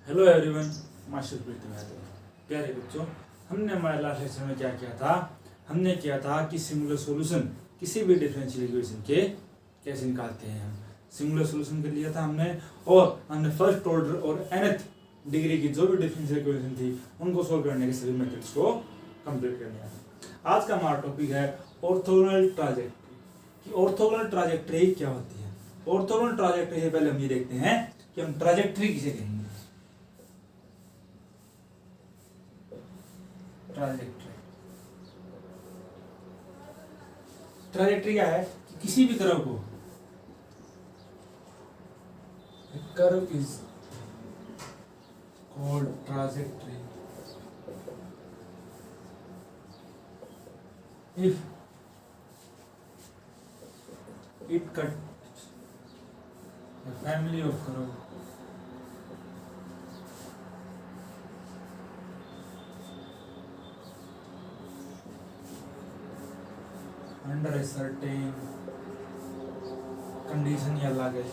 Hello everyone, master प्रीतम यादव। प्यारे बच्चों, हमने हमारे लास्ट लेक्चर में क्या किया था? हमने किया था कि सिंगुलर सॉल्यूशन किसी भी डिफरेंशियल इक्वेशन के कैसे निकालते हैं। हम सिंगुलर सॉल्यूशन कर लिया था हमने, और हमने फर्स्ट ऑर्डर और nth डिग्री की जो भी डिफरेंशियल इक्वेशन थी उनको सोल्व करने के सभी मेथड्स को कंप्लीट कर लिया। आज का हमारा टॉपिक है ऑर्थोगोनल ट्राजेक्टरी। कि ऑर्थोगोनल ट्राजेक्टरी क्या होती है। ऑर्थोगोनल ट्राजेक्टरी से पहले हम ये देखते हैं कि हम ट्राजेक्टरी किसे कहेंगे। ट्राजेक्टरी क्या है कि किसी भी कर्व को, curve is called trajectory if it cut a family of curve under a certain condition या लगे।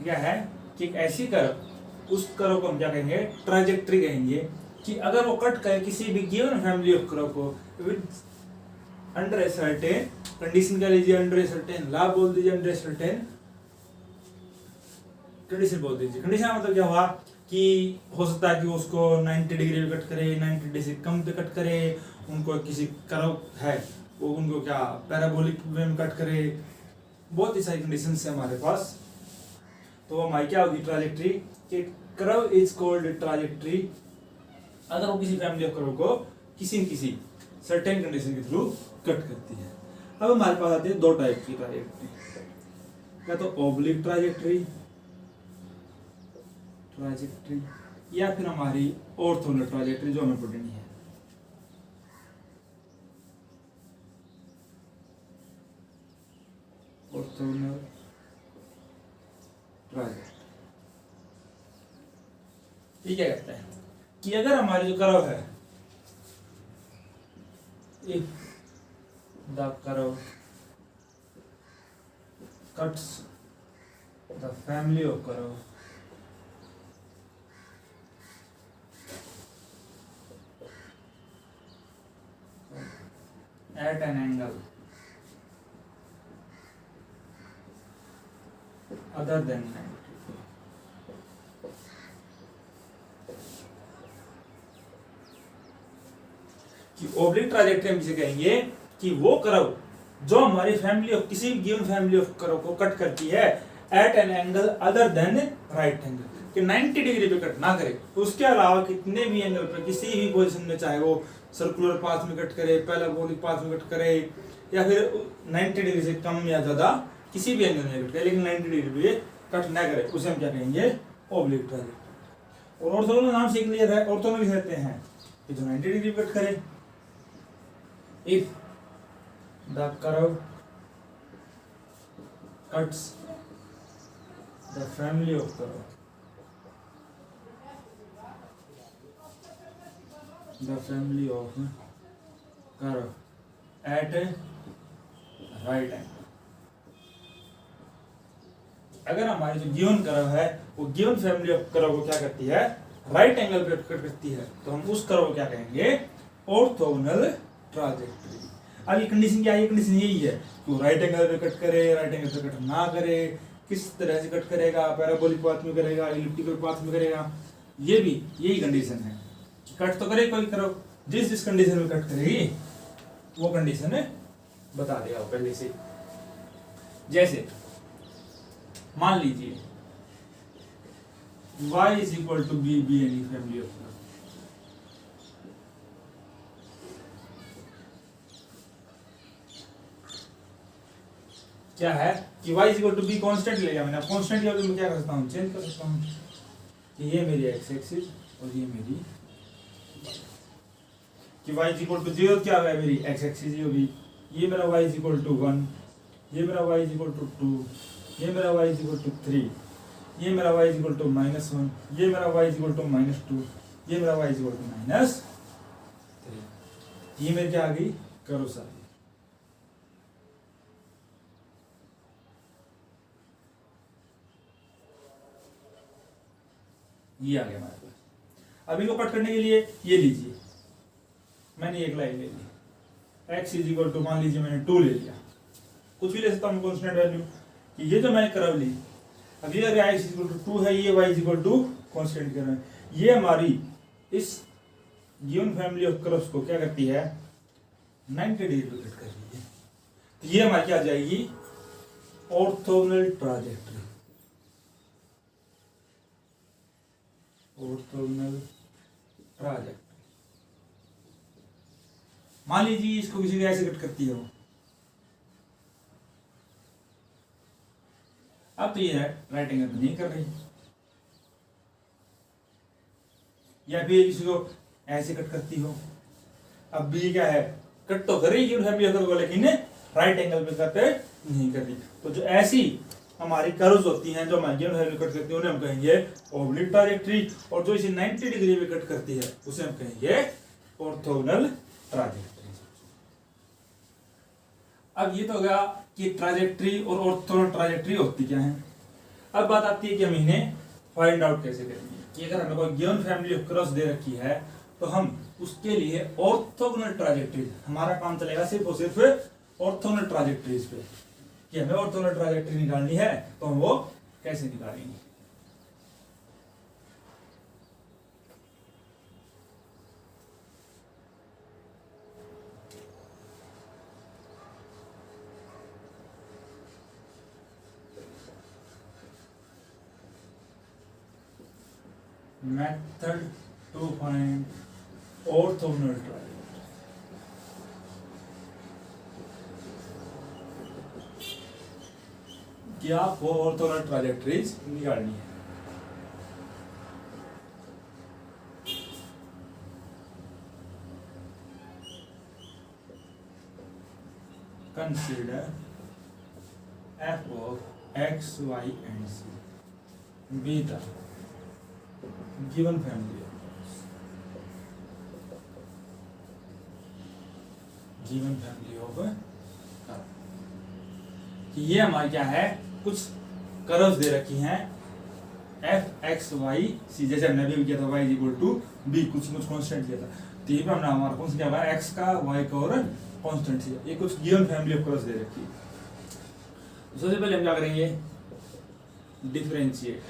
क्या है कि एक ऐसी कर्व, उस कर्व को हम क्या कहेंगे? ट्राजेक्टरी कहेंगे। कि अगर वो कट करे किसी भी गिवन फैमिली ऑफ कर्व को with under a certain condition, कह लीजिए अंडर ए सर्टेन लॉ बोल दीजिए, अंडर ए सर्टेन कंडीशन बोल दीजिए। कंडीशन मतलब क्या हुआ कि हो सकता है कि उसको 90 डिग्री पे कट करे, 90 डिग्री से कम पे कट करे, उनको किसी कर्व है वो उनको क्या पैराबोलिक वे में कट करे। बहुत ही सारी कंडीशन है हमारे पास। तो हमारी क्या होगी ट्राजेक्टरी? कि कर्व इज कॉल्ड ट्राजेक्टरी अगर वो किसी फैमिली ऑफ कर्व को किसी न किसी सर्टेन कंडीशन के थ्रू कट करती है। अब हमारे पास आती है दो टाइप की ट्राजेक्टरी, या तो ऑब्लिक ट्राजेक्टरी या फिर हमारी ऑर्थोगोनल ट्राजेक्टरी जो हमें पढ़नी है। ऑर्थोगोनल ट्राजेक्टरी ये क्या कहता है कि अगर हमारी जो कर्व है, if the curve cuts the family of curve at an angle other than 90, कि ऑब्लिक ट्राजेक्टरी हम इसे कहेंगे कि वो कर्व जो हमारी फैमिली ऑफ किसी भी गिवन फैमिली ऑफ कर्व को कट करती है at an angle other than right angle, कि 90 डिग्री पे कट ना करे, उसके अलावा कितने भी एंगल पे किसी भी पोजीशन में, चाहे वो सर्कुलर पाथ में कट करे, पैराबोलिक पाथ में कट करे, या फिर 90 डिग्री से कम या ज्यादा किसी भी एंगल में कट करे, लेकिन 90 डिग्री पे कट ना करे, उसे हम क्या कहेंगे? Oblique trajectory. और ऑर्थोगोनल नाम सीख लिया था। ऑर्थोगोनल कहते हैं कि जो 90 डिग्री पे कट करे, if the curve cuts the family of curve at a right angle, अगर हमारी जो गिवन कर्व है वो गिवन फैमिली ऑफ कर्व को क्या करती है? राइट एंगल पे कट करती है, तो हम उस कर्व को क्या कहेंगे? Orthogonal trajectory. अब ये कंडीशन क्या है? ये कंडीशन यही है कि वो राइट एंगल पे कट करे, राइट एंगल पे कट ना करे, किस तरह से कट करेगा, पैराबोलिक पाथ में करेगा, एलिप्टिकल पाथ में करेगा, ये भी यही कंडीशन है। कट तो करे कोई करो, जिस कंडीशन में कट करेगी वो कंडीशन बता देगा पहले से। जैसे मान लीजिए y is equal to b any family of curve, क्या है कि y equal to b constant ले लिया मैंने। अब कांस्टेंट की मैं क्या कर सकता हूँ? चेंज कर सकता हूँ कि ये मेरी x एक्सिस और ये मेरी कि y इक्वल टू 0 क्या है? मेरी x एक्सिस ही होगी। ये मेरा y इक्वल टू 1, ये मेरा y इक्वल टू 2, ये मेरा y इक्वल टू 3, ये मेरा y इक्वल टू -1, ये मेरा y इक्वल टू -2, ये मेरा y इक्वल टू -3। ये मेरी क्या आ गई? कर्व आ गई। ये आ गया हमारे पास। अब इनको कट करने के लिए ये लीजिए, मैंने एक लाइन ले ली, x इज इक्वल टू, मान लीजिए मैंने 2 ले लिया, कुछ भी ले सकता हूँ कॉन्स्टेंट वैल्यू, कि ये जो मैंने कर्व ली, अब ये अगर x इज इक्वल टू 2 है, ये y is equal to constant curve है, ये हमारी इस गिवन फैमिली ऑफ कर्व्स को क्या करती है, 90 डिग्री पे कट कर रही है। तो ये हमारी क्या आ जाएगी, ऑर्थोगोनल ट्राजेक्टरी। ऑर्थोगोनल ट्राजेक्टरी, मान लीजिए इसको किसी को ऐसे कट करती हो, अब तो ये राइट एंगल नहीं कर रही, या फिर किसी को ऐसे कट करती हो, अब भी क्या है, कट तो कर रही है फैमिली को, लेकिन राइट एंगल पे कट नहीं कर रही। तो जो ऐसी हमारी कर्व्स होती हैं जो गिवन फैमिली कट करती है, उन्हें हम कहेंगे ऑब्लिक ट्राजेक्टरी, और जो इसे 90 डिग्री पे कट करती है उसे हम कहेंगे ऑर्थोगोनल ट्राजेक्टरी। अब ये तो हो गया कि ट्राजेक्टरी और ऑर्थोगोनल ट्राजेक्टरी होती क्या है। अब बात आती है कि हम इन्हें फाइंड आउट कैसे करेंगे, कि अगर हमें कोई गिवन फैमिली ऑफ कर्व्स दे रखी है तो हम उसके लिए ऑर्थोगोनल ट्राजेक्टरी, हमारा काम चलेगा सिर्फ और सिर्फ ऑर्थोगोनल ट्राजेक्टरीज पे, कि हमें ऑर्थोगोनल ट्राजेक्टरी निकालनी है तो हम वो कैसे निकालेंगे। Method to find orthogonal trajectory। कि आपको ऑर्थोगोनल ट्राजेक्टरीज निकालनी है। Consider f of x, y and z be the given family of curves, given family of curve, कि ये हमारी क्या है, कुछ कर्व्स दे रखी हैं f x y c, जैसे हमने अभी किया था y is equal to b, कुछ कांस्टेंट किया था, तो ये पे हमने हमारा कौन सा क्या हुआ, x का y का और कांस्टेंट किया, ये कुछ गिवन फैमिली ऑफ कर्व्स दे रखी है। तो सबसे पहले हम क्या करेंगे, differentiate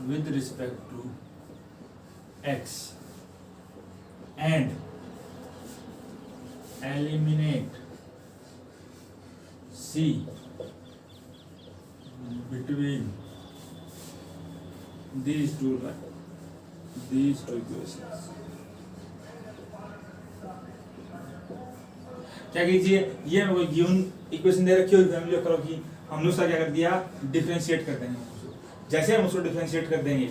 with respect to x and eliminate c between these two equations। क्या कीजिए, ये हमें कोई गिवन इक्वेशन दे रखी होगी फैमिली ऑफ कर्व की, हमने उसका क्या कर दिया, डिफरेंशिएट कर देंगे। जैसे हम उसको डिफरेंशिएट कर देंगे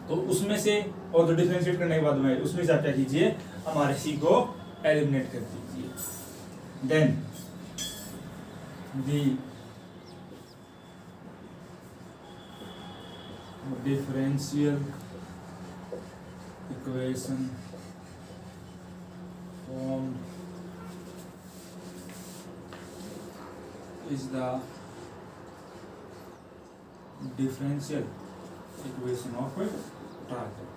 तो उसमें से, और जो डिफरेंशिएट करने के बाद में उसमें से आप क्या कीजिए, हमारे सी को एलिमिनेट कर दीजिए, then the differential equation form is the differential equation of trajectory।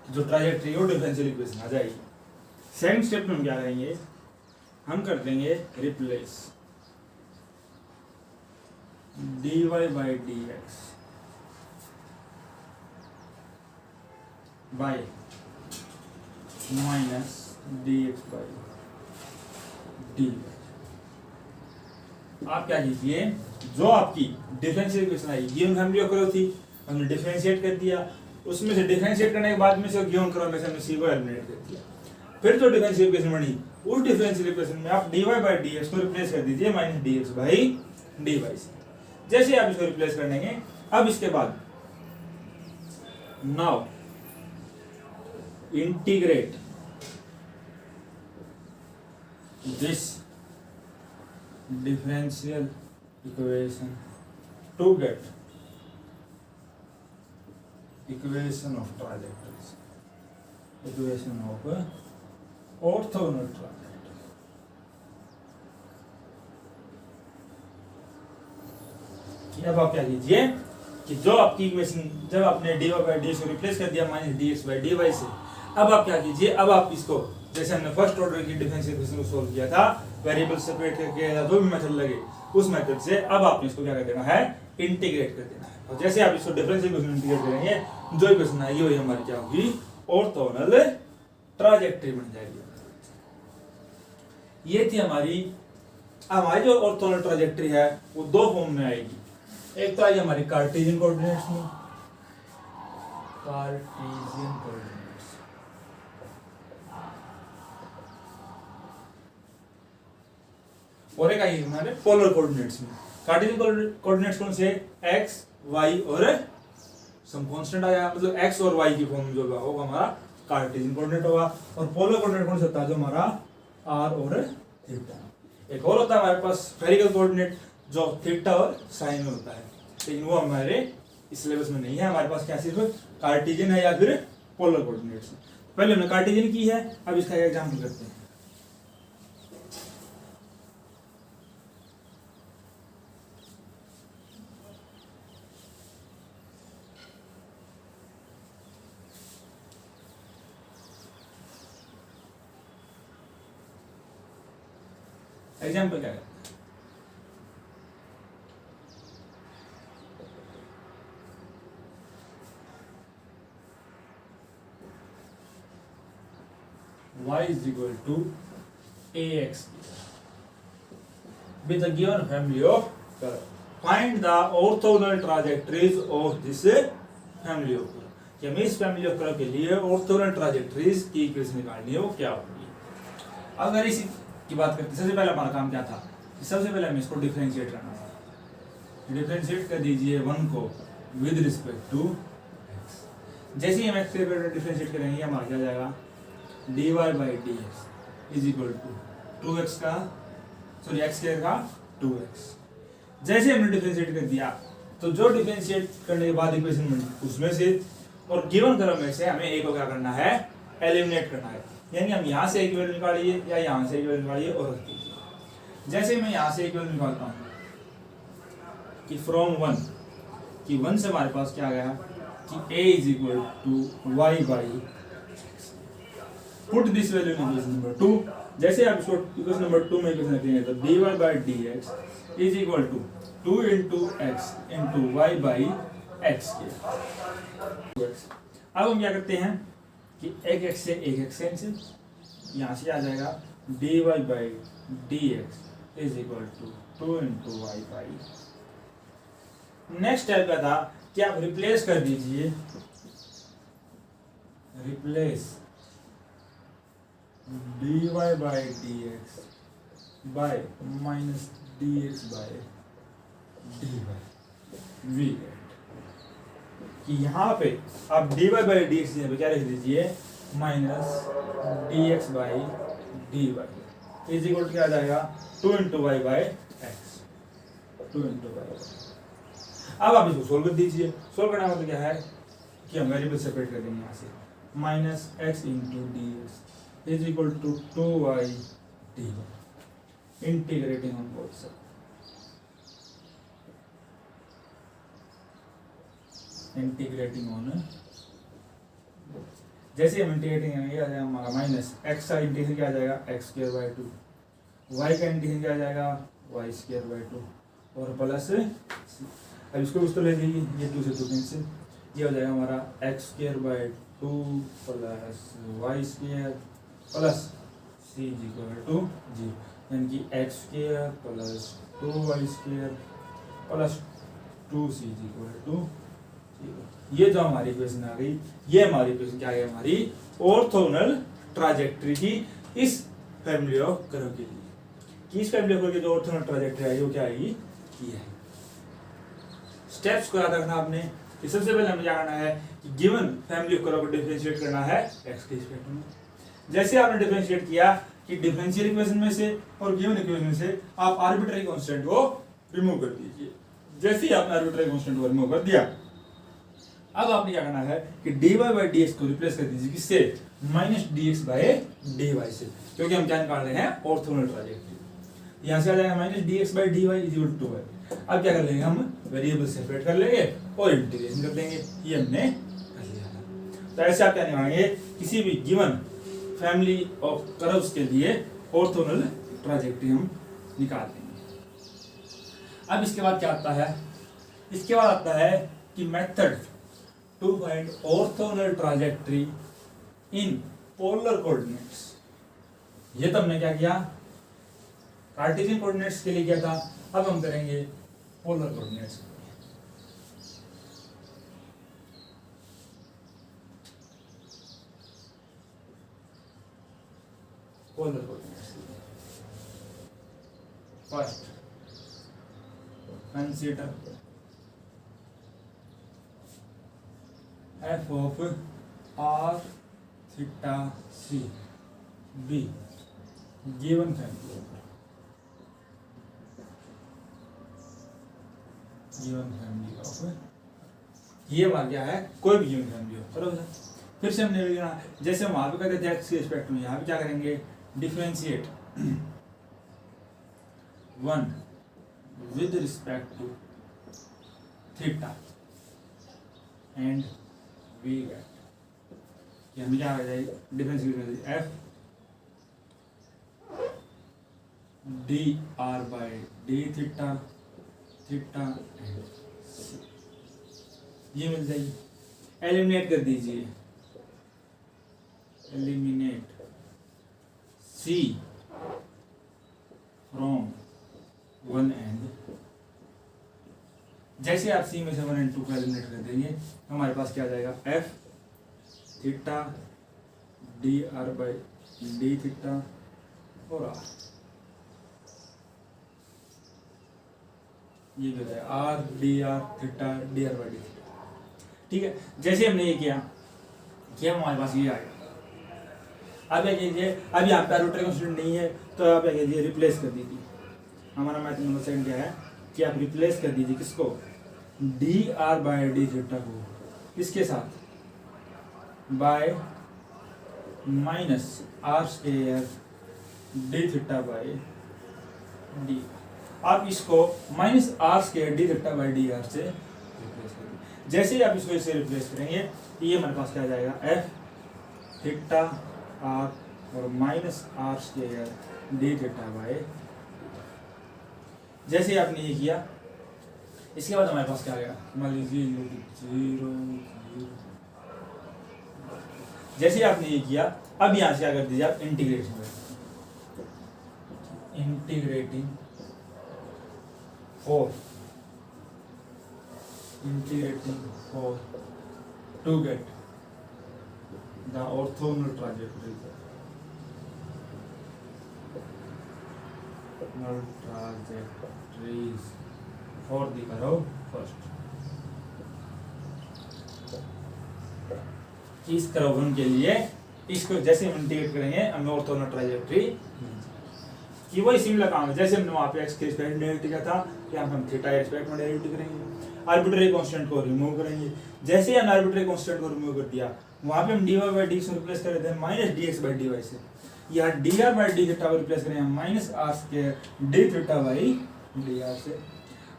जो ट्राजेक्टरी और डिफरेंशियल इक्वेशन आ जाएगी। सेकंड स्टेप में हम क्या करेंगे, हम कर देंगे replace dy by dx by minus dx by dy। आप क्या कीजिए, जो आपकी differential equation I, given family of curve थी, हमने डिफरेंशिएट कर दिया, उसमें से डिफरेंशिएट करने के बाद में से गिवन कर्व में से हमने सी को एलिमिनेट कर दिया, फिर जो डिफरेंशियल इक्वेशन बनी, उस डिफरेंशियल इक्वेशन में आप dy by dx को रिप्लेस कर दीजिए माइनस dx by dy से। जैसे आप इसको रिप्लेस कर देंगे, अब इसके बाद now integrate this differential equation to get equation of trajectories, equation of orthogonal trajectory। कि अब आप क्या कीजिए कि जो आपकी इक्वेशन जब आपने dy बाई डी को रिप्लेस कर दिया माइनस dx बाई dy से, अब आप क्या कीजिए, अब आप इसको जैसे हमने फर्स्ट ऑर्डर की डिफरेंशियल इक्वेशन को सोल्व किया था, वेरिएबल सेपरेट करके या जो भी मेथड लगे उस मेथड से, अब आपने इसको क्या कर देना है, इंटीग्रेट कर देना है। और जैसे आप इसको डिफरेंशियल इक्वेशन इंटीग्रेट करेंगे, जो इक्वेशन आएगी वही हमारी क्या होगी, ऑर्थोगोनल ट्राजेक्टरी बन जाएगी। ये थी हमारी जो ऑर्थोगोनल ट्राजेक्टरी है वो दो फॉर्म में आएगी। एक तो आएगी हमारी कार्टेशियन कोऑर्डिनेट्स में, कार्टेशियन कोऑर्डिनेट्स, और एक आएगी हमारे पोलर कोऑर्डिनेट्स में। कार्टेशियन कोऑर्डिनेट्स कौन से, x y और सम कांस्टेंट आया, मतलब x और y की फॉर्म जो होगा हमारा कार्टेशियन कोऑर्डिनेट होगा। और पोलर कोऑर्डिनेट कौन सा होता है, जो हमारा r और थीटा। एक और होता है हमारे पास स्फेरिकल कोऑर्डिनेट, जो थीटा और साइन में होता है, लेकिन वो हमारे इस सिलेबस में नहीं है। हमारे पास क्या सिर्फ कार्टेशियन है या फिर पोलर कोऑर्डिनेट्स। पहले हमने कार्टेशियन की है, अब इसका एक एग्जांपल करते हैं। एग्जाम्पल क्या है, y is equal to ax with the given family of curve. Find the orthogonal trajectories of this family of curve. कि हमें इस फैमिली ऑफ कर्व के लिए ऑर्थोगोनल ट्राजेक्टरीज की इक्वेशन निकालनी है, वो क्या होगी। अगर इसी की बात करते हैं, सबसे पहले हमारा काम क्या था, सबसे पहले हमें इसको डिफरेंशिएट करना था। डिफरेंशिएट कर दीजिए 1 को विद रिस्पेक्ट टू x। जैसे ही हम x के डिफरेंशिएट करेंगे हमारा क्या जाएगा, dy by d x is equal to 2x का सॉरी x स्क्वायर का 2x। जैसे हमने डिफरेंशिएट कर दिया तो जो डिफरेंशिएट करने के बाद इक्वेशन बनी उसमें से और गिवन कर्व में से हमें एक को क्या करना है, एलिमिनेट करना है। यानी हम यहाँ से एक वैल्यू निकालिए या यहाँ से एक वैल्यू निकालिए और रख दीजिए। जैसे मैं यहाँ से एक वैल्यू निकालता हूँ कि फ्रॉम 1 कि 1 से हमारे पास क्या गया कि a is equal to y by, put this value in equation number 2। जैसे आप इसको इक्वेशन नंबर 2 में इक्वेशन रखेंगे तो dy by dx is equal to 2 into x into y by x के। अब हम क्या करते हैं कि एक x से एक x कैंसिल, यहाँ से आ जाएगा dy by dx is equal to 2 into y by. Next step क्या था कि आप रिप्लेस कर दीजिए, replace dy by dx by minus dx by dy v, कि यहाँ पे आप dy बाई dx यहाँ पे क्या लिख दीजिए, minus dx by dy is equal to क्या आ जाएगा 2 into y by x, 2 into y. अब आप इसको सोल्व कर दीजिए। सोल्व करना मतलब क्या है कि हम वेरिएबल सेपरेट कर देंगे यहाँ से, minus x into d x is equal to 2y dy integrating on both side, integrating on. जैसे हम इंटीग्रेटिंग करेंगे आ जाएगा हमारा माइनस एक्स का इंटीग्रेशन क्या आ जाएगा एक्स स्क्वायर बाई 2, वाई का इंटीग्रेशन क्या आ जाएगा वाई स्क्वायर बाई 2 और प्लस, अब इसको उस तो ले लीजिए, ये 2 से 2 कैंसिल, ये हो जाएगा हमारा x square by 2 plus y square plus c is equal to 0, यानी कि x square plus 2y square plus 2c is equal to 0। ये जो हमारी इक्वेशन आ गई, ये हमारी इक्वेशन क्या है, हमारी ऑर्थोगोनल ट्राजेक्टरी की इस फैमिली ऑफ कर्व के लिए, कि इस फैमिली ऑफ कर्व की जो ऑर्थोगोनल ट्राजेक्टरी आई वो क्या आएगी, ये है। स्टेप्स को याद रखना आपने कि सबसे पहले हमें क्या करना है कि गिवन फैमिली ऑफ कर्व को डिफरेंशिएट करना है x के रिस्पेक्ट में। जैसे आपने डिफरेंशिएट किया कि डिफरेंशियल इक्वेशन में से और गिवन इक्वेशन में से आप आर्बिट्ररी कांस्टेंट को रिमूव कर दीजिए। जैसे ही आपने आर्बिट्ररी कांस्टेंट को रिमूव कर दिया, अब आपने क्या करना है कि dy बाई dx को रिप्लेस कर दीजिए किससे, माइनस dx बाई dy से, क्योंकि हम क्या निकाल रहे हैं ऑर्थोगोनल ट्राजेक्टरी। यहाँ से आ जाएगा minus dx by dy is equal to 2y। अब क्या कर लेंगे, हम वेरिएबल सेपरेट कर लेंगे और इंटीग्रेशन कर देंगे, ये हमने कर लिया था। तो ऐसे आप क्या निकालेंगे, किसी भी गिवन फैमिली ऑफ कर्व्स के लिए ऑर्थोगोनल ट्राजेक्टरी हम निकाल देंगे। अब इसके बाद क्या आता है, इसके बाद आता है कि method to find orthogonal trajectory in polar coordinates. ये तो हमने क्या किया, कार्टेशियन कोऑर्डिनेट्स के लिए किया था, अब हम करेंगे polar coordinates. Polar coordinates first consider f of r theta c b given family of ये मान क्या है, कोई भी गिवन फैमिली हो, बराबर। फिर से हमने लिखा, जैसे हम वहां पे कहते थे x के रिस्पेक्ट में, यहाँ पे क्या करेंगे, differentiate 1 with respect to theta and we get, ये हमें क्या आ जाएगी, differentiate f dr by d theta theta ये मिल जाएगी। एलिमिनेट कर दीजिए, एलिमिनेट c फ्रॉम 1 एंड, जैसे आप c में से 1 एंड 2 को एलिमिनेट कर देंगे, हमारे पास क्या आ जाएगा, f theta dr by d theta और r, ये भी है R D R theta D r by D. ठीक है, जैसे हमने ये किया हमारे पास ये आ गया। अब क्या कीजिए, अब यहाँ पे रोटरी कांस्टेंट नहीं है, तो आप क्या कीजिए, रिप्लेस कर दीजिए। हमारा मैथ नंबर सेकंड क्या है कि आप रिप्लेस कर दीजिए किसको, d r by d theta को, किसके साथ, by minus r square d theta by d. आप इसको minus r square d theta by d r से रिप्लेस करेंगे। जैसे ही आप इसको इससे रिप्लेस करेंगे, ये हमारे पास क्या आ जाएगा, एफ थीटा आर और minus r square d theta by. जैसे ही आपने ये किया, इसके बाद हमारे पास क्या आ गया, मान लीजिए 0 0। जैसे ही आपने ये किया, अब यहाँ से क्या कर दीजिए आप, integration integrating for to get the orthogonal trajectories for the curve first। इस कर्व 1 के लिए इसको जैसे हम इंटीग्रेट करेंगे, हमें ऑर्थोगोनल ट्राजेक्टरी कि वही सिमिलर काम है, जैसे हमने वहाँ पे x के रिस्पेक्ट में डेरिवेटिव किया था, यहाँ हम थीटा के रिस्पेक्ट में डेरिवेटिव करेंगे, आर्बिट्रेरी कांस्टेंट को रिमूव करेंगे। जैसे ही हम आर्बिट्रेरी कांस्टेंट को रिमूव कर दिया, वहाँ पे हम dy बाई डी से रिप्लेस कर देते हैं माइनस dx बाई dy से, यहाँ dr बाई डी थीटा को रिप्लेस करेंगे minus r square d theta by dr से,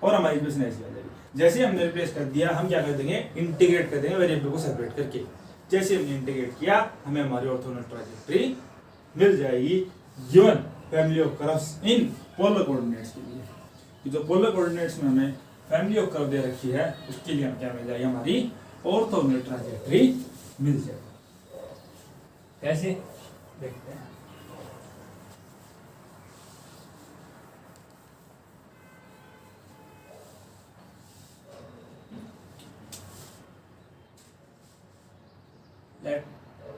और हमारी इक्वेशन ऐसी आ जाएगी। जैसे हमने रिप्लेस कर दिया, हम क्या कर देंगे, इंटीग्रेट कर देंगे वेरिएबल को सेपरेट करके। जैसे हमने इंटीग्रेट किया, हमें हमारी ऑर्थोगोनल ट्राजेक्टरी मिल जाएगी given family of curves in polar coordinates के लिए। कि जो पोलर कोऑर्डिनेट्स में हमें फैमिली ऑफ कर्व दे रखी है, उसके लिए हमें क्या मिल जाएगी, हमारी ऑर्थोगोनल ट्राजेक्टरी मिल जाएगी। कैसे देखते हैं,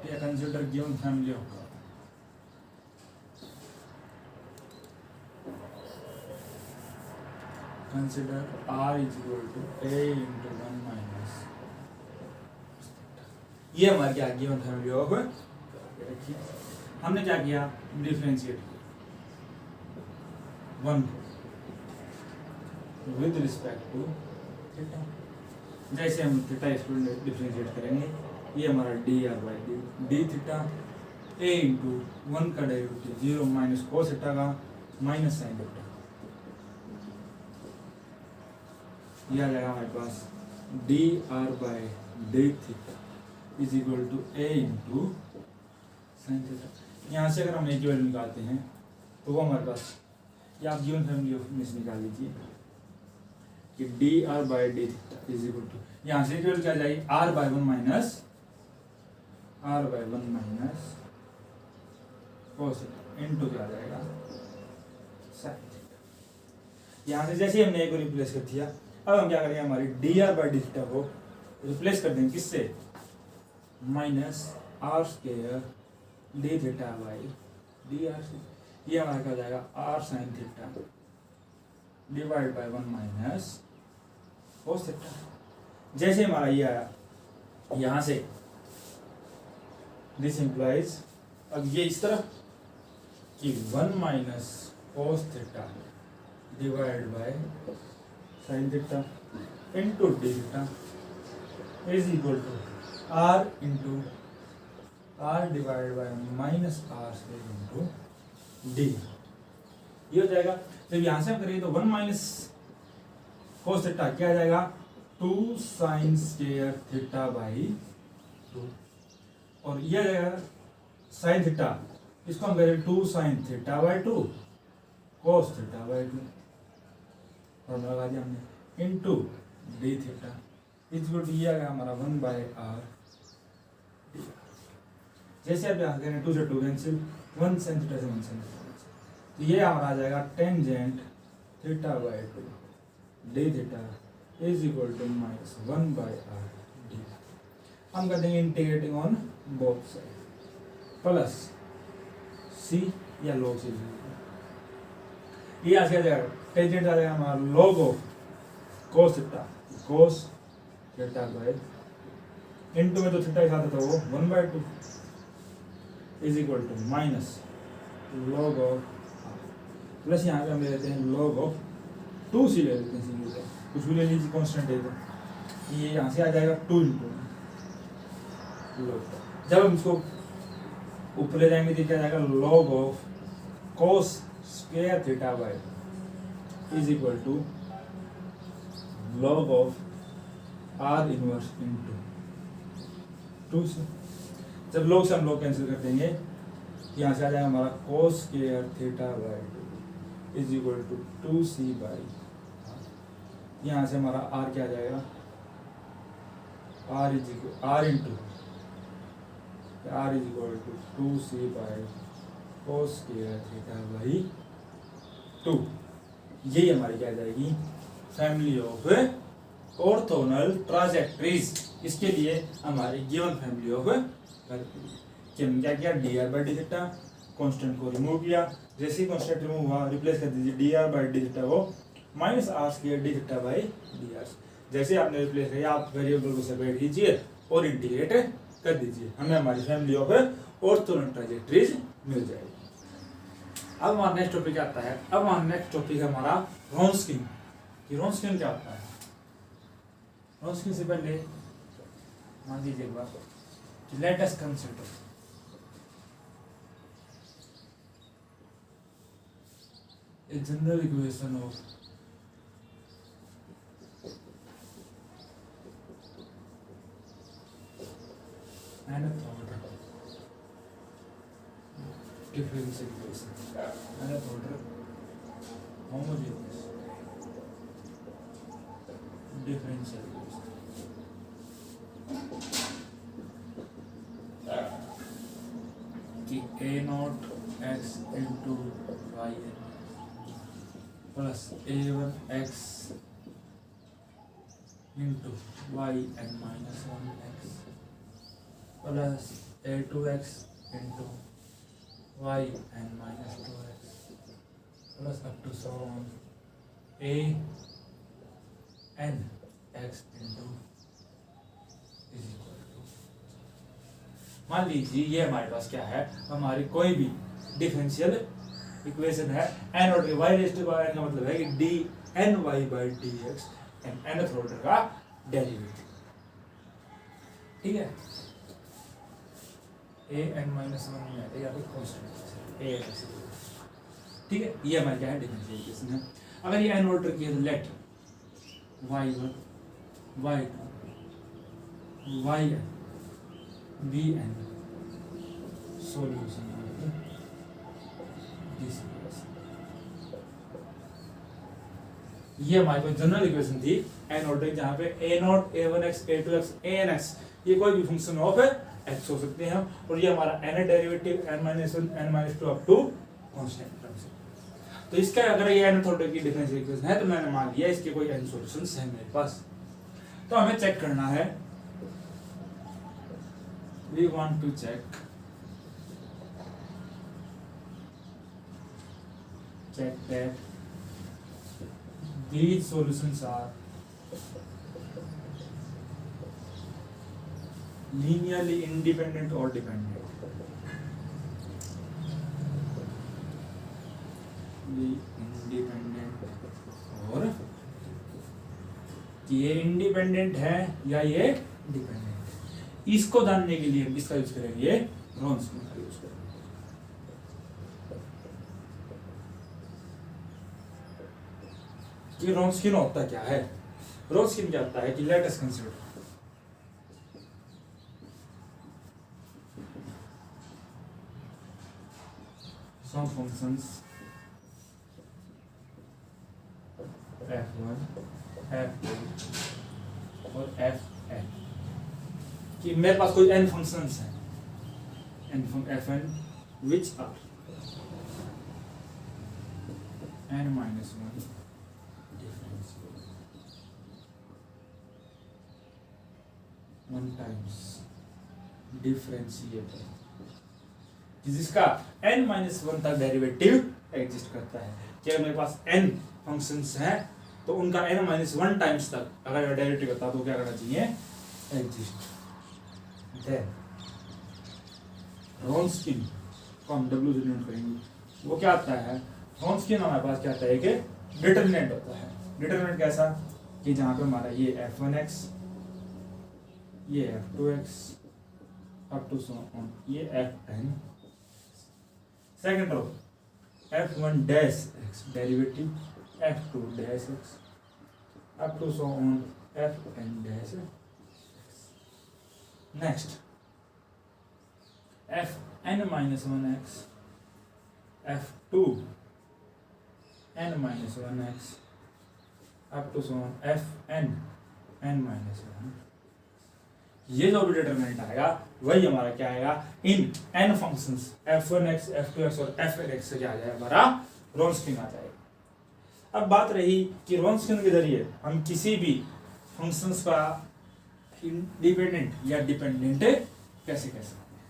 let us consider given family of curve। Consider r is equal to a into 1 minus, ये हमारे क्या गिवन फैमिली ऑफ, हमने क्या किया, differentiate 1 with respect to theta. जैसे हम थीटा इसको डिफरेंशिएट करेंगे, ये हमारा d r by d theta A into 1 का डेरिवेटिव 0 माइनस कोस थीटा का माइनस साइन थीटा, ये आ जाएगा हमारे पास d r by d theta is equal to A into sine theta. यहाँ से अगर हम ए की वैल्यू निकालते हैं तो वो हमारे पास, या आप गिवन फैमिली ऑफ में से निकाल लीजिए कि d r by d theta is equal to, यहाँ से वैल्यू क्या जाएगी r by one minus cos into क्या आ जाएगा साइन थीटा। यहाँ से जैसे हमने ए को रिप्लेस कर दिया, अब हम क्या करेंगे हमारी d r by d theta को रिप्लेस कर देंगे किससे, minus r square d theta by d r c. ये हमारा क्या हो जाएगा r sine theta divide by one minus cos theta. जैसे हमारा ये आया यहाँ से, दिस इंप्लाइज, अब ये इस तरफ कि one minus cos theta divide by sine theta into d theta is equal to r into r divide by minus r square into d. ये हो जाएगा। जब यहाँ से हम करेंगे तो वन माइनस कोस थीटा क्या आ जाएगा, two sine square theta by two, और ये आ जाएगा साइन थीटा, इसको हम करें two sine theta by two cos theta by two, और लगा दिया हमने into d theta equal to ये आ गया हमारा वन बाई आर। जैसे आप यहाँ करें टू से two cancel, one sine theta से वन साइन थीटा, तो ये हमारा आ जाएगा tangent theta by two d theta is equal to minus one by r d. हम कर देंगे integrating on both side plus c या लॉग सी, ये आ जाएगा टेंजेंट आ जाएगा हमारा log of cos theta by into में तो थीटा के साथ था वो one by two is equal to minus log of plus यहाँ पे हम ले लेते हैं लॉग ऑफ टू सी ले लेते हैं, कुछ भी ले लीजिए कांस्टेंट है तो ये यहाँ से आ जाएगा टू इंटू, जब हम इसको ऊपर ले जाएंगे तो क्या जाएगा log of cos square theta by is equal to log of r inverse into two से। जब लॉग से हम लॉग कैंसिल कर देंगे यहाँ से आ जाएगा हमारा cos square theta by two is equal to two c by, यहाँ से हमारा आर क्या आ जाएगा आर इज इक्वल आर इंटू R is equal to 2c by cos square theta by 2। यही हमारी क्या जाएगी फैमिली ऑफ ऑर्थोगोनल ट्रांजैक्टरीज। इसके लिए हमारी गिवन फैमिली ऑफ कि हम क्या किया d r by d theta constant को रिमूव किया, जैसे ही कॉन्स्टेंट रिमूव हुआ रिप्लेस कर दीजिए d r by d theta को minus r square d theta by d r. जैसे आपने रिप्लेस किया आप वेरिएबल को सेपरेट कीजिए और इंटीग्रेट कर दीजिए, हमें हमारी फैमिली ऑफ ऑर्थोगोनल ट्रांजैक्टरीज मिल जाएगी। अब हमारा नेक्स्ट टॉपिक आता है, अब हमारा नेक्स्ट टॉपिक है हमारा रॉन्स्किन। कि रॉन्स्किन क्या होता है, रॉन्स्किन से पहले मान लीजिए एक बार, let us consider a general equation of nth order differential equation, nth order homogeneous differential equation कि a naught x into y plus a1 x into y and minus 1x plus a2x into y and minus 2x plus up to so on a n x into is equal to। मान लीजिए ये हमारे पास क्या है, हमारी कोई भी differential equation है n order y raise to power n का मतलब है कि d n y by dx and nth order का डेरिवेटिव, ठीक है। a n minus 1 नहीं आता या फिर कांस्टेंट a x, ठीक है। ये हमारे क्या है डिफरेंशियल इक्वेशन है। अगर ये n ऑर्डर की है तो late y1 y2 yn bn solution ये हमारी कोई जनरल इक्वेशन थी एन ऑर्डर, जहाँ पे a not a1x a2x anx ये कोई भी फंक्शन ऑफ x हो सकते हैं हम, और ये हमारा n derivative n-1 n-2 up to constant term से। तो इसका अगर ये nth ऑर्डर की डिफरेंशियल इक्वेशन है तो मैंने मान लिया इसके कोई n सॉल्यूशंस है मेरे पास। तो हमें चेक करना है, we want to check that these solutions are linearly independent or dependent. independent और ये इंडिपेंडेंट है या ये डिपेंडेंट, इसको जानने के लिए इसका यूज करेंगे रॉन्सकियन का यूज करेंगे। कि रॉन्सकियन होता क्या है? रॉन्सकियन क्या होता है कि लेट अस कंसीडर सम फंक्शंस f1 f2 और fn, कि मेरे पास कोई n फंक्शंस हैं fn which are n-1 1 times differentiable, जिसका n-1 तक डेरिवेटिव एग्जिस्ट करता है। कि मेरे पास n फंक्शंस हैं तो उनका n-1 टाइम्स तक अगर डेरिवेटिव होता तो क्या करना चाहिए? एग्जिस्ट। देन रॉन्सकियन को हम w से डिनोट करेंगे, वो क्या आता है? रॉन्सकियन हमारे पास क्या आता है कि डिटरमिनेंट होता है। डिटरमिनेंट कैसा? कि जहाँ पे हमारा ये f1x ये f2x up to so on ये fn, second row f1 dash x derivative f2 dash x up to so on fn dash x। Next fn-1x f2 n-1x up to so on fn n-1। ये जो भी determinant आएगा वही हमारा क्या आएगा? इन n functions f1x f2x और fnx से क्या आ जाएगा? हमारा रॉन्सकियन आ जाएगा। अब बात रही कि रॉन्सकियन के जरिए हम किसी भी फंक्शंस का इंडिपेंडेंट या डिपेंडेंट कैसे कह सकते हैं।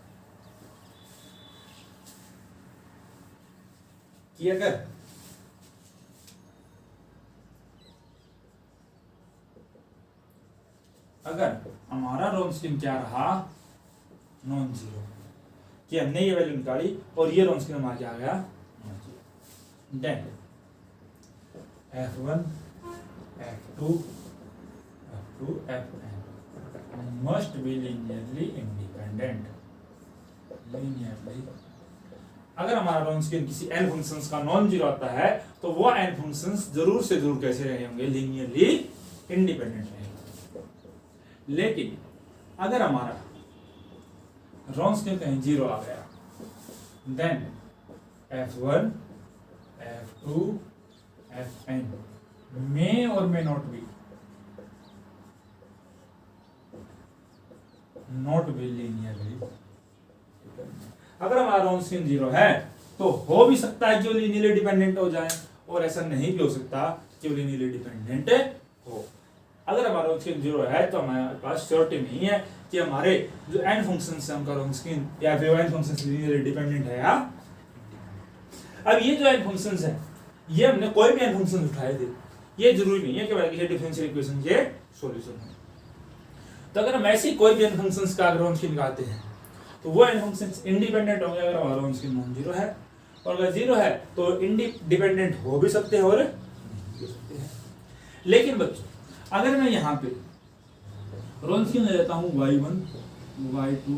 कि अगर हमारा रॉन्सकियन क्या रहा? नॉन जीरो, कि हमने ये वैल्यू निकाली और ये रॉन्सकियन हमारा क्या आ गया? Non zero. Then f1 f2 f2 fn must be linearly independent. Linearly अगर हमारा रॉन्सकियन किसी n फंक्शंस का नॉन जीरो आता है तो वो n फंक्शंस जरूर से जरूर कैसे रहे होंगे? लीनियरली इंडिपेंडेंट रहे। लेकिन अगर हमारा रॉन्सकियन कहीं जीरो आ गया देन f1 f2 fn मे और मे नॉट बी लीनियरली। अगर हमारा रॉन्सकियन जीरो है तो हो भी सकता है कि वो लीनियरली डिपेंडेंट हो जाए, और ऐसा नहीं भी हो सकता कि वो लीनियरली डिपेंडेंट हो। अगर हमारा रॉन्सकियन जीरो है तो हमारे पास श्योरिटी नहीं है कि हमारे जो n फंक्शंस है उनका रॉन्सकियन या फिर n फंक्शंस लीनियरली डिपेंडेंट है या। अब ये जो n फंक्शंस है ये हमने कोई भी n फंक्शंस उठाए थे, ये जरूरी नहीं है कि ये डिफरेंशियल इक्वेशन के सॉल्यूशन है। तो अगर हम ऐसी कोई भी n फंक्शंस का अगर रॉन्सकियन निकालते हैं तो वो n फंक्शंस इंडिपेंडेंट होंगे अगर हमारा रॉन्सकियन नॉन जीरो है, और अगर जीरो है तो इंडिपेंडेंट हो भी सकते हैं और नहीं हो सकते हैं। लेकिन बच्चों अगर मैं यहाँ पे रॉन्सकियन ले लेता हूँ y1 y2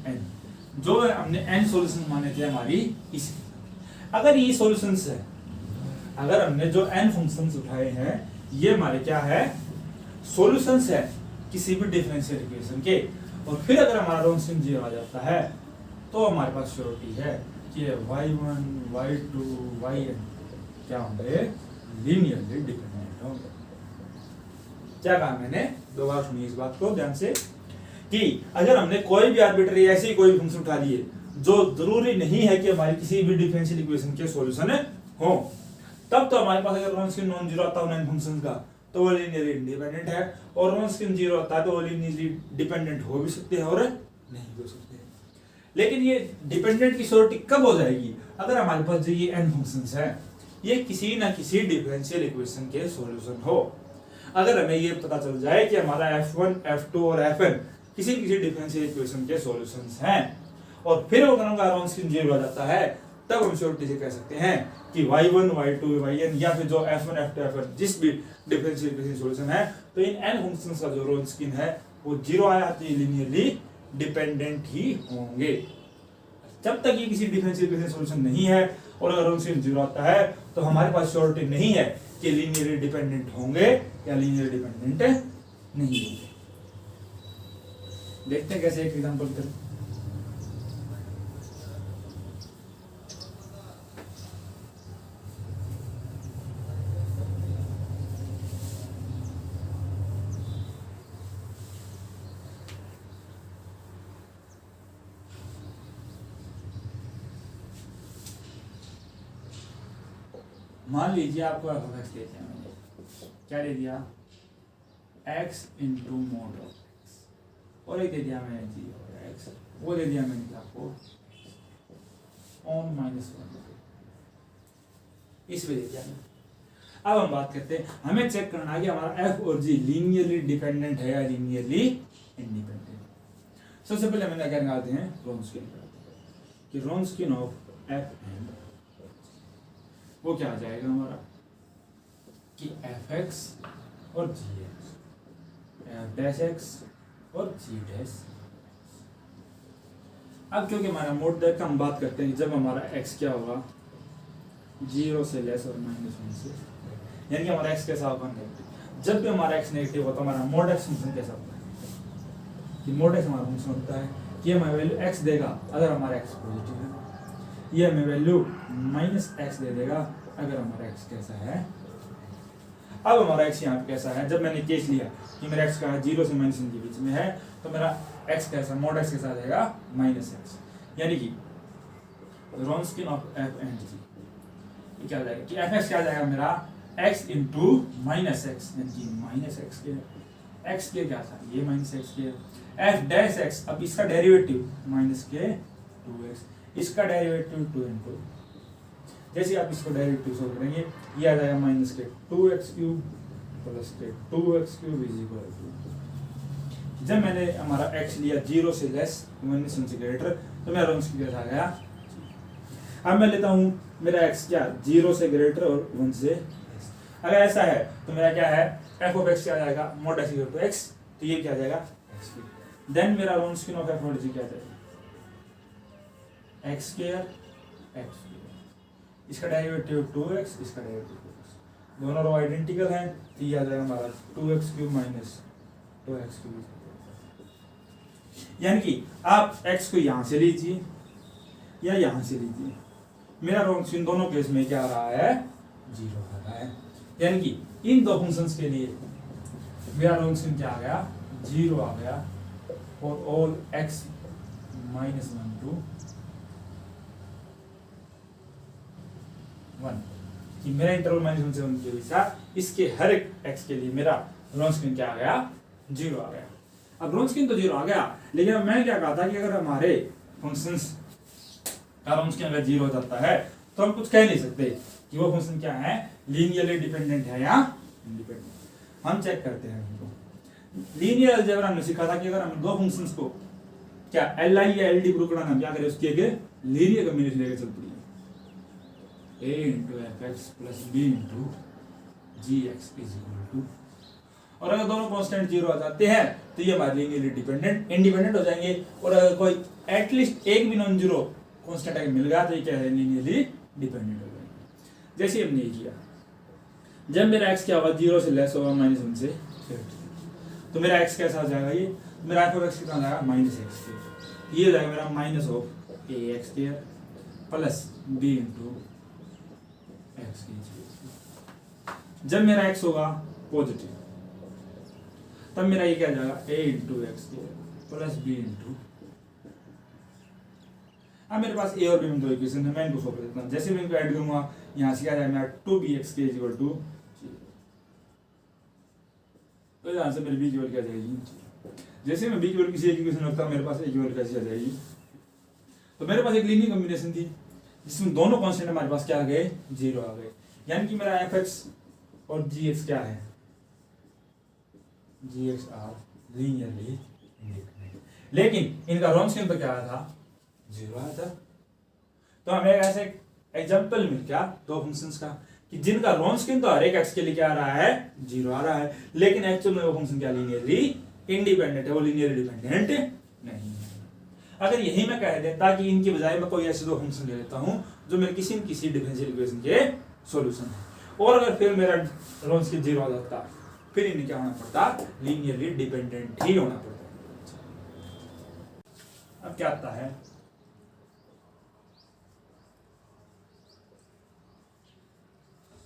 yn, जो हमने n सॉल्यूशन माने थे हमारी इसी, अगर ये सॉल्यूशंस है, अगर हमने जो n फंक्शंस उठाए हैं ये हमारे क्या है, सॉल्यूशंस है किसी भी डिफरेंशियल इक्वेशन के। और फिर अगर हमारा रोन्सकिन 0 आ जाता है तो हमारे पास श्योरिटी है कि y1 y2 yn क्या होंगे, लीनियरली डिपेंडेंट होंगे। क्या कहा मैंने, दोबारा सुनिए इस बात को ध्यान से, कि अगर हमने कोई भी आर्बिट्ररी ऐसी कोई फंक्शन उठा लिए जो जरूरी नहीं है कि हमारी किसी भी डिफरेंशियल इक्वेशन के सॉल्यूशन हो, तब तो हमारे पास अगर रोन्सकिन नॉन जीरो आता है फंक्शन का तो वो लीनियरली इंडिपेंडेंट है, और रोन्सकिन 0 आता है तो वो लीनियरली डिपेंडेंट हो भी सकते हैं और नहीं हो सकते। लेकिन ये डिपेंडेंट की श्योरिटी कब हो जाएगी, अगर हमारे पास जो ये n फंक्शंस है ये किसी ना किसी डिफरेंशियल इक्वेशन के सॉल्यूशन हो। अगर हमें ये पता चल जाए कि हमारा f1 f2 और fn किसी डिफरेंशियल इक्वेशन के सॉल्यूशंस हैं, और फिर अगर उनका रोन्सकिन 0 आ जाता है, तब हम श्योरिटी से कह सकते हैं कि y1 y2 yn या फिर जो f1 f2 fn जिस भी डिफरेंशियल इक्वेशन सॉल्यूशन है, तो इन n फंक्शंस का जो रोन्सकिन है वो 0 आया तो ये लीनियरली डिपेंडेंट ही होंगे। जब तक ये किसी डिफरेंशियल इक्वेशन सॉल्यूशन नहीं है और अगर रोन्सकिन 0 आता है तो हमारे पास श्योरिटी नहीं है कि लीनियरली डिपेंडेंट होंगे या लीनियरली डिपेंडेंट नहीं होंगे। देखते हैं कैसे एक एग्जांपल करें। मान लीजिए आपको f(x) दे दिया मैंने, क्या दे दिया, x into mode of x, और एक दे दिया मैंने g(x), वो दे दिया मैंने आपको ऑन -1, इस पे दे दिया मैंने। अब हम बात करते हैं, हमें चेक करना है कि हमारा f और g लीनियरली डिपेंडेंट है या लीनियरली इंडिपेंडेंट। सबसे पहले हम क्या निकालते हैं, रोन्सकिन, कि रोन्सकिन ऑफ f एंड वो क्या आ जाएगा हमारा, कि fx और gx, f'(x) और g'। अब क्योंकि हमारा मोड का हम बात करते हैं कि जब हमारा x क्या होगा 0 से लेस और -1 से, यानी कि हमारा x कैसा होगा, नेगेटिव। जब भी हमारा x नेगेटिव होता है हमारा मोड x फंक्शन कैसा होता है, कि मोड x हमारा फंक्शन होता है कि हमें वैल्यू x देगा अगर हमारा x पॉजिटिव है, ये हमें वैल्यू -x दे देगा अगर हमारा x कैसा है। अब हमारा x यहाँ पे कैसा है, जब मैंने केस लिया कि मेरा x का 0 से -1 के बीच में है, तो मेरा x कैसा, मोड x कैसा जाएगा -x, यानी कि Wronskian of f and g ये क्या जाएगा, कि fx क्या जाएगा मेरा x इंटू -x, यानी कि -x के x के क्या था, ये -x के f'(x), अब इसका डेरिवेटिव -k2x, इसका डेरिवेटिव 2 इनटू, जैसे आप इसको डेरिवेटिव सोल्व करेंगे ये आ जाएगा -k2x³ plus k2x³ is equal to, जब मैंने हमारा x लिया 0 से लेस 1 से ग्रेटर तो मेरा रोन्सकिन कैसा आ गया। अब मैं लेता हूँ मेरा x क्या 0 से ग्रेटर और 1 से लेस, अगर ऐसा है तो मेरा क्या है f(x) क्या आ जाएगा, mod x equal to x, तो ये क्या आ जाएगा x²। देन मेरा रोन्सकिन ऑफ f और g क्या आ जाएगा, x², इसका डेरिवेटिव 2x, इसका डेरिवेटिव 2x, दोनों रो आइडेंटिकल हैं, तो ये आ जाएगा हमारा 2x³ माइनस 2x³। यानी कि आप x को यहाँ से लीजिए या यहाँ से लीजिए, मेरा रोन्सकिन दोनों केस में क्या आ रहा है, 0 आ रहा है। यानी कि इन दो फंक्शंस के लिए मेरा रोन्सकिन क्या आ गया, 0 आ गया, और ऑल x -1 to 1, कि मेरा इंटरवल -1 से 1 के बीच इसके हर एक x के लिए मेरा रोन्सकिन क्या आ गया, 0 आ गया। अब रोन्सकिन तो 0 आ गया, लेकिन अब मैं क्या कहा था कि अगर हमारे फंक्शंस का रोन्सकिन अगर 0 हो जाता है तो हम कुछ कह नहीं सकते कि वो फंक्शन क्या है, लीनियरली डिपेंडेंट है या इंडिपेंडेंट। हम चेक करते हैं उनको। लीनियर अलजेब्रा हमने सीखा था कि अगर हम दो फंक्शंस को क्या LI या LD प्रूव करना, हम क्या करें, उसके लीनियर कॉम्बिनेशन लेकर चल पड़िए, a into fx plus b into gx is equal to, और अगर दोनों कांस्टेंट 0 आ जाते हैं तो ये हमारे लीनियरली डिपेंडेंट इंडिपेंडेंट हो जाएंगे, और अगर कोई एटलीस्ट एक भी नॉन जीरो कांस्टेंट अगर मिल गया तो ये क्या है, लीनियरली डिपेंडेंट हो जाएंगे। जैसे हमने ये किया, जब मेरा x क्या होगा 0 से लेस होगा -1 से तो मेरा x कैसा आ जाएगा, ये मेरा f ऑफ x कितना आ जाएगा -x, ये हो जाएगा मेरा minus of ax² plus b into x²। जब मेरा x होगा पॉजिटिव तब मेरा ये क्या आ जाएगा a into x² plus b into, अब मेरे पास a और b में दो इक्वेशन है, मैं इनको सॉल्व कर देता हूँ। जैसे मैं इनको ऐड करूंगा यहाँ से क्या आ जाएगा मेरा 2bx इक्वल टू, तो यहाँ से मेरे b की वैल्यू क्या जाएगी, जैसे मैं b की वैल्यू किसी एक इक्वेशन रखता हूँ मेरे पास a की वैल्यू कैसी आ जाएगी। तो मेरे पास एक लीनियर कॉम्बिनेशन थी जिसमें दोनों कांस्टेंट हमारे पास क्या आ गए 0 आ गए, यानी कि मेरा fx और gx क्या है, gx आर लीनियरली इंडिपेंडेंट, लेकिन इनका रोन्सकियन तो क्या आया था 0 आया था। तो हमें ऐसे एग्जांपल मिल गया दो फंक्शंस का कि जिनका रोन्सकियन तो हर एक x के लिए क्या आ रहा है 0 आ रहा है, लेकिन एक्चुअल में वो फंक्शन क्या लीनियरली इंडिपेंडेंट है, वो लीनियरली डिपेंडेंट नहीं है। अगर यही मैं कह देता कि इनके बजाय मैं कोई ऐसे दो फंक्शन ले लेता हूं जो मेरे किसी न किसी डिफरेंशियल इक्वेशन के सॉल्यूशन है, और अगर फिर मेरा रोन्सकियन 0 आ जाता फिर इन्हें क्या होना पड़ता, लीनियरली डिपेंडेंट ही होना पड़ता। अब क्या आता है,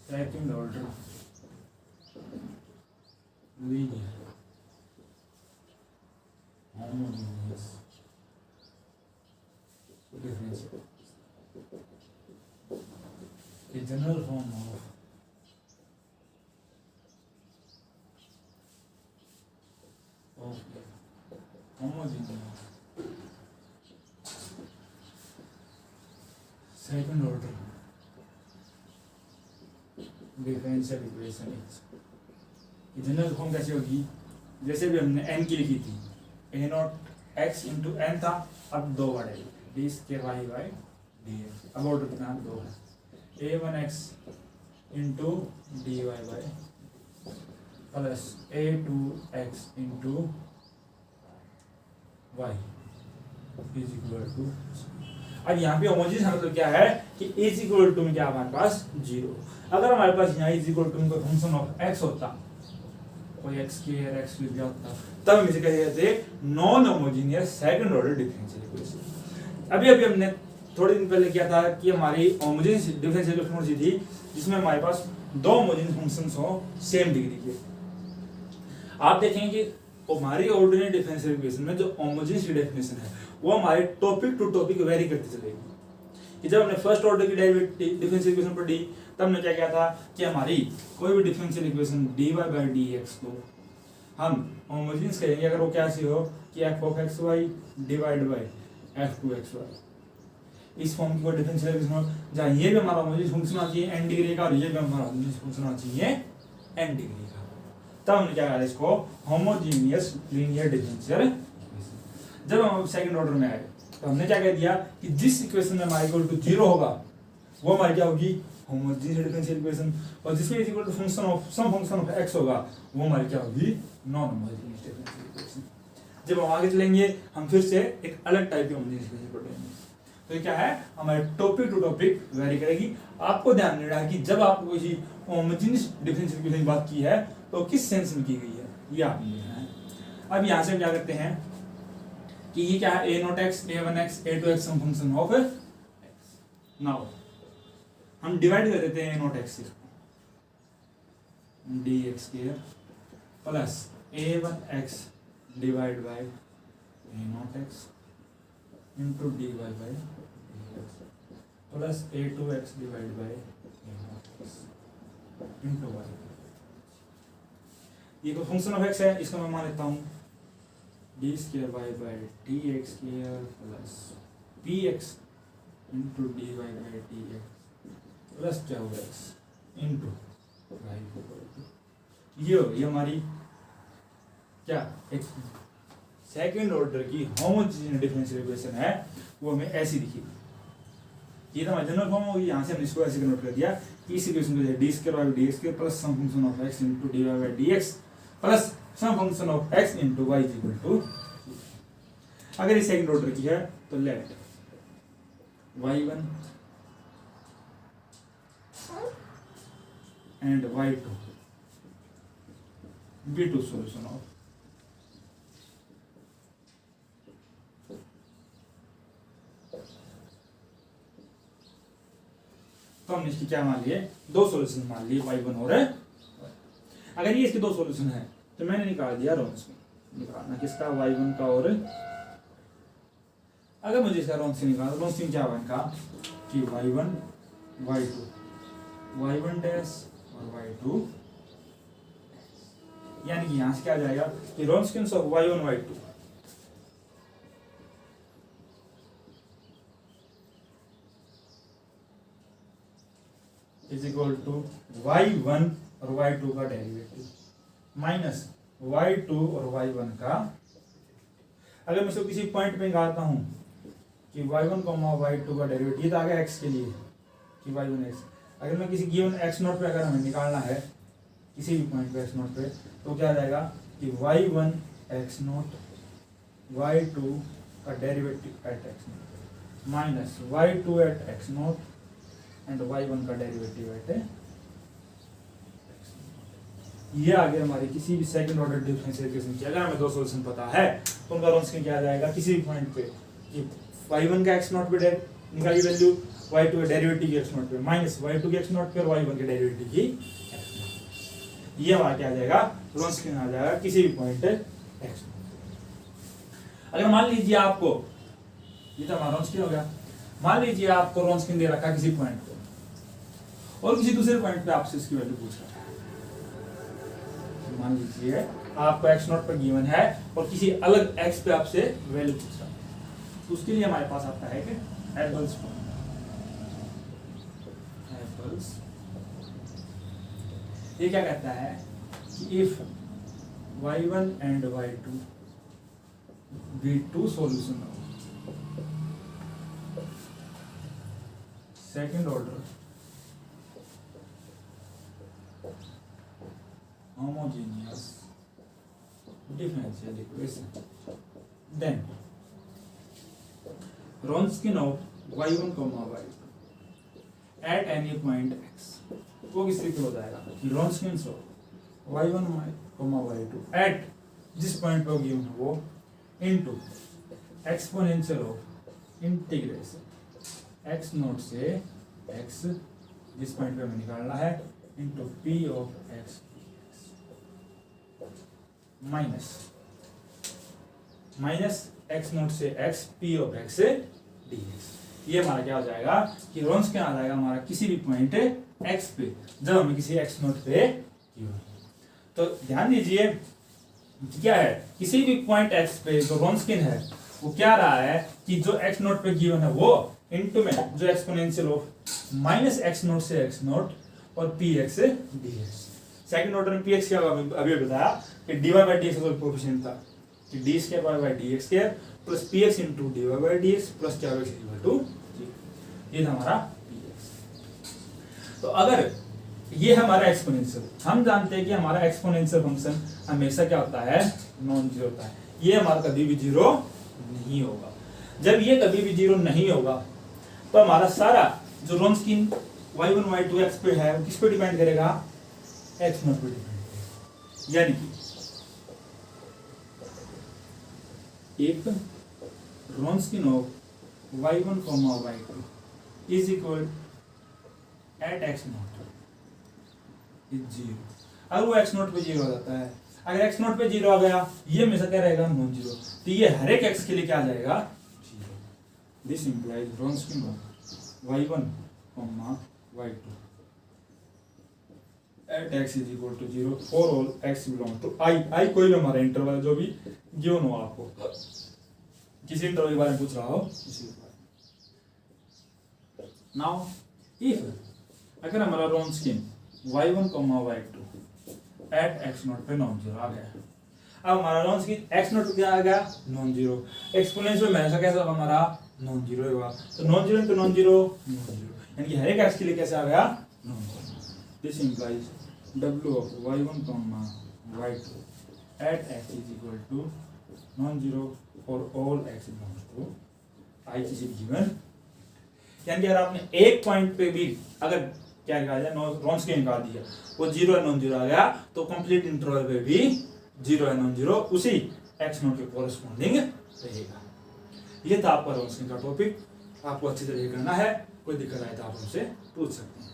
second order linear homogeneous differential, a general form of homogeneous second order differential equation is, general form कैसे होगी, जैसे भी हमने n की लिखी थी a naught x into n था, अब दो बढ़ेगी d square y by d x, अब ऑर्डर कितना दो है a1x into d y by plus a2x into y is equal to, अब यहाँ पे होमोजेनियस मतलब क्या है कि इज इक्वल टू में क्या हमारे पास 0, अगर हमारे पास यहाँ इज इक्वल टू में कोई फंक्शन ऑफ x होता, कोई x² x³ दिया होता, तब हम इसे कह देते non homogeneous second order differential equation. अभी अभी हमने थोड़े दिन पहले किया था कि हमारी होमोजेनियस डिफरेंशियल इक्वेशन कौन सी थी, जिसमें हमारे पास दो होमोजेनियस फंक्शंस हो सेम डिग्री के। आप देखेंगे कि हमारी ऑर्डिनरी डिफरेंशियल इक्वेशन में जो होमोजेनियस की डेफिनेशन है वो हमारे टॉपिक टू टॉपिक वेरी करती चलेगी। कि जब हमने फर्स्ट ऑर्डर की डिफरेंशियल इक्वेशन पढ़ी तब हमने क्या किया था कि हमारी कोई भी differential equation dy by dx को हम होमोजेनियस कहेंगे अगर वो कैसी हो कि f of xy divide by f2xy, इस फॉर्म की कोई डिफरेंशियल इक्वेशन हो जहाँ ये भी हमारा होमोजेनियस फंक्शन होना चाहिए n डिग्री का और ये भी हमारा होमोजेनियस फंक्शन होना चाहिए n डिग्री का, तब हमने क्या कहा इसको होमोजेनियस लीनियर डिफरेंशियल। जब हम सेकंड ऑर्डर में आए तो हमने क्या कह दिया कि जिस इक्वेशन में y इक्वल टू 0 होगा वो हमारी क्या होगी होमोजेनियस डिफरेंशियल इक्वेशन, और जिसमें is equal to function of some function of x होगा वो हमारी क्या होगी नॉन होमोजेनियस डिफरेंशियल इक्वेशन। जब हम आगे चलेंगे हम फिर से एक अलग टाइप की होमोजेनियस इक्वेशन पढ़ेंगे। तो ये क्या है हमारे टॉपिक टू टॉपिक वेरी करेगी। आपको ध्यान देना है कि जब आप किसी होमोजेनियस डिफरेंशियल इक्वेशन की बात की है तो किस सेंस में की गई है ये आपने देखना है। अब यहाँ से हम क्या करते हैं कि ये क्या है a0x a1x a2x some function of x। Now हम डिवाइड कर देते हैं a0x से dx square plus a1x divide by a0x into dy by dx plus a2x divide by a0x into y। ये कोई फंक्शन ऑफ x है, इसको मैं मान लेता हूं d square y by d x square plus b x into d y by d x plus 12x into y. ये होगी हमारी क्या एक सेकेंड ऑर्डर की होमोजेनियस डिफरेंशियल इक्वेशन है, वो हमें ऐसी दिखी। ये तो हमारी जनरल फॉर्म होगी, यहाँ से हमने इसको ऐसे कन्वर्ट कर दिया कि इस इक्वेशन को d square y d x square plus some function of x into d y by d x plus some function of x into y is equal to. अगर ये सेकंड ऑर्डर की है तो late y1 and y2 b2 solution of तो हमने इसकी क्या मान लिए, दो सॉल्यूशन मान लिए y1 और अगर ये इसके दो सॉल्यूशन है तो मैंने निकाल दिया रोन्सकिन, निकालना किसका y1 का, और अगर मुझे इसका रोन्सकिन निकालना, रोन्सकिन क्या होगा इनका कि y1 y2 y1 डैश और y2, यानी कि यहां से क्या आ जाएगा कि Wronskian of y1 y2 is equal to y1 और y2 का डेरिवेटिव माइनस y2 और y1 का, अगर मैं इसको किसी पॉइंट पे निकालता हूं कि y1 y2 का डेरिवेटिव, ये तो आ गया x के लिए कि y1 x, अगर मैं किसी गिवन x नोट पे अगर हमें निकालना है किसी भी पॉइंट पे x नोट पे, तो क्या आ जाएगा कि y1 x नोट y2 का derivative at x naught minus y2 at x naught and y1 का डेरिवेटिव एट, ये आ गया हमारे किसी भी सेकंड ऑर्डर डिफरेंशियल इक्वेशन की। अगर हमें दो सॉल्यूशन पता है तो उनका रोन्सकिन क्या आ जाएगा किसी भी पॉइंट पे कि y1 का x नॉट पे निकाली वैल्यू, y2 के डेरिवेटिव की x नॉट पे माइनस y2 के x नॉट पे और y1 के डेरिवेटिव की x नॉट, ये हमारा क्या आ जाएगा रोन्सकिन आ जाएगा किसी भी पॉइंट x। अगर मान लीजिए आपको, ये तो हमारा रोन्सकिन हो गया, मान लीजिए आपको रोन्सकिन दे रखा किसी पॉइंट पे और किसी दूसरे पॉइंट पे आपसे इसकी वैल्यू पूछ रहा है, मान लीजिए आपको x नॉट पर गिवन है और किसी अलग x पे आपसे वैल्यू पूछ रहा है, तो उसके लिए हमारे पास आता है कि एबल्स, ये क्या कहता है कि if y1 and y2 be two solution of second order homogeneous differential equation, then Wronskian of y1 y2 at any point x, वो किस तरीके हो जाएगा कि Wronskian of y1 y2 at जिस पॉइंट पे गिवन है वो into exponential of integration x note से x, जिस पॉइंट पे हमें निकालना है, into p of x minus x note से x p of x dx। ये हमारा क्या हो जाएगा कि रोन्सकिन आ जाएगा हमारा किसी भी पॉइंट x पे जब हमें किसी x नोट पे गिवन। तो ध्यान दीजिए क्या है, किसी भी पॉइंट x पे जो रोन्सकिन है वो क्या रहा है कि जो x नोट पे गिवन है वो इनटू में जो exponential of minus x note से x नोट और px dx। सेकंड ऑर्डर में px क्या होगा अभी बताया कि dy by dx का कोएफिशिएंट था कि d square by dx square plus px into dy by dx plus क्या होगा इक्वल टू 0, ये था हमारा px। तो अगर ये हमारा एक्सपोनेंशियल, हम जानते हैं कि हमारा एक्सपोनेंशियल फंक्शन हमेशा क्या होता है नॉन जीरो होता है, ये हमारा कभी भी जीरो नहीं होगा। जब ये कभी भी जीरो नहीं होगा तो हमारा सारा जो रोन्सकिन y1 y2 x पे है वो किस पे डिपेंड करेगा, x नॉट पे डिपेंड करेगा। यानी कि एक Wronskian of y1 y2 is equal at x not zero, अगर वो x नोट पे जीरो हो जाता है, अगर x नोट पे जीरो आ गया ये हमेशा क्या रहेगा नॉन जीरो, तो ये हर एक x के लिए क्या आ जाएगा zero. This implies Wronskian of y1 y2 at x is equal to zero for all x belong to i कोई भी हमारा इंटरवल जो भी गिवन हो, आपको किसी इंटरवल के बारे में पूछ रहा हो इसी के बारे में। नाउ इफ अगर हमारा Wronskian y1 y2 at x naught पे नॉन जीरो आ गया, अब हमारा रोन्सकिन x नोट पे क्या आ गया नॉन जीरो, एक्सपोनेंशियल में ऐसा कैसा होगा हमारा नॉन जीरो होगा, तो नॉन जीरो तो नॉन जीरो यानी कि हर एक x के लिए कैसे आ गया non zero. This implies w of y1 y2 at x is equal to non zero for all x belongs to i किसी भी गिवन, यानी कि अगर आपने एक पॉइंट पे भी अगर क्या निकाल दिया, रॉन्सकी निकाल दिया, वो 0 या नॉन जीरो आ गया, तो कंप्लीट इंटरवल में भी 0 या नॉन जीरो उसी x नॉट के कोरस्पॉन्डिंग रहेगा। ये था आपका रॉन्सकी का टॉपिक, आपको अच्छी तरह करना है, कोई दिक्कत आए तो आप हमसे पूछ सकते हैं।